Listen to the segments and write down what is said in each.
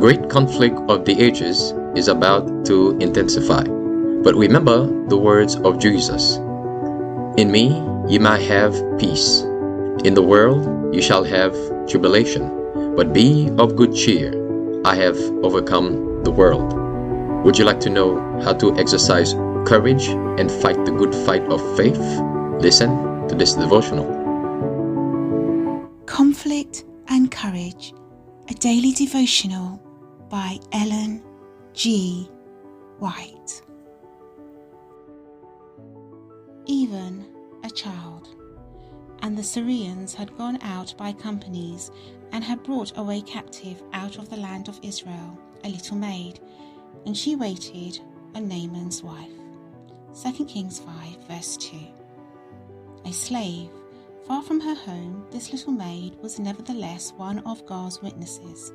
great conflict of the ages is about to intensify. But remember the words of Jesus. In me ye might have peace. In the world you shall have tribulation. But be of good cheer. I have overcome the world. Would you like to know how to exercise courage and fight the good fight of faith? Listen to this devotional. Conflict and Courage, a daily devotional by Ellen G. White. Even a child. And the Syrians had gone out by companies and had brought away captive out of the land of Israel a little maid, and she waited on Naaman's wife. 2 Kings 5 verse 2. A slave, far from her home, this little maid was nevertheless one of God's witnesses,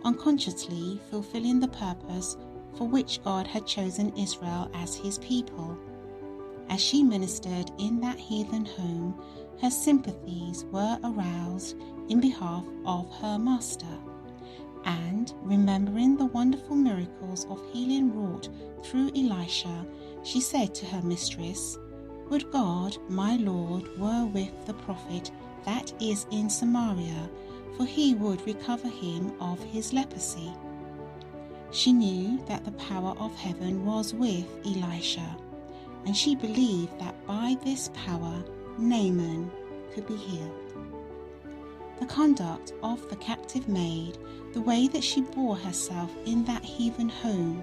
unconsciously fulfilling the purpose for which God had chosen Israel as his people. As she ministered in that heathen home, her sympathies were aroused in behalf of her master. And, remembering the wonderful miracles of healing wrought through Elisha, she said to her mistress, "Would God, my Lord, were with the prophet that is in Samaria, for he would recover him of his leprosy." She knew that the power of heaven was with Elisha, and she believed that by this power Naaman could be healed. The conduct of the captive maid, the way that she bore herself in that heathen home,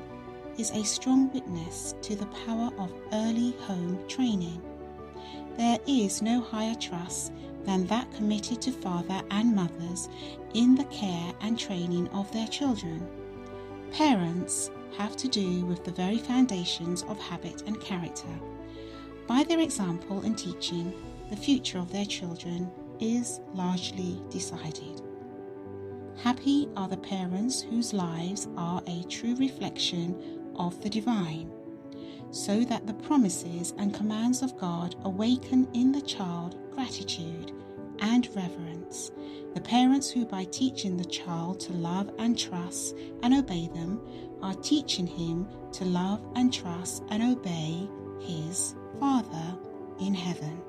is a strong witness to the power of early home training. There is no higher trust than that committed to father and mothers in the care and training of their children. Parents have to do with the very foundations of habit and character. By their example and teaching, the future of their children is largely decided. Happy are the parents whose lives are a true reflection of the divine, so that the promises and commands of God awaken in the child gratitude and reverence. The parents who, by teaching the child to love and trust and obey them, are teaching him to love and trust and obey his Father in heaven.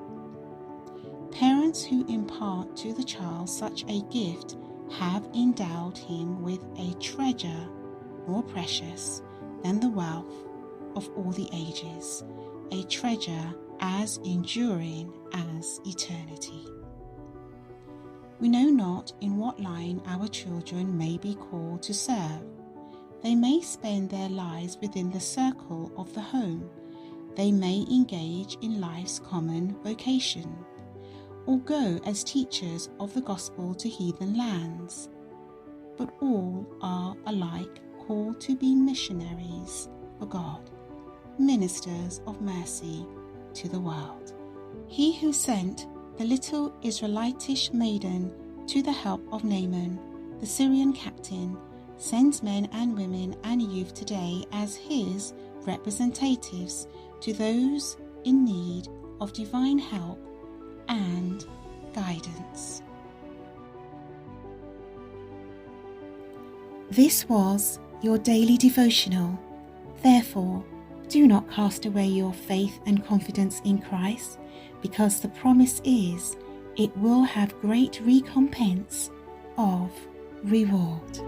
Parents who impart to the child such a gift have endowed him with a treasure more precious than the wealth of all the ages, a treasure as enduring as eternity. We know not in what line our children may be called to serve. They may spend their lives within the circle of the home. They may engage in life's common vocation, or go as teachers of the gospel to heathen lands. But all are alike called to be missionaries for God, ministers of mercy to the world. He who sent the little Israelitish maiden to the help of Naaman, the Syrian captain, sends men and women and youth today as his representatives to those in need of divine help and guidance. This was your daily devotional. Therefore, do not cast away your faith and confidence in Christ, because the promise is it will have great recompense of reward.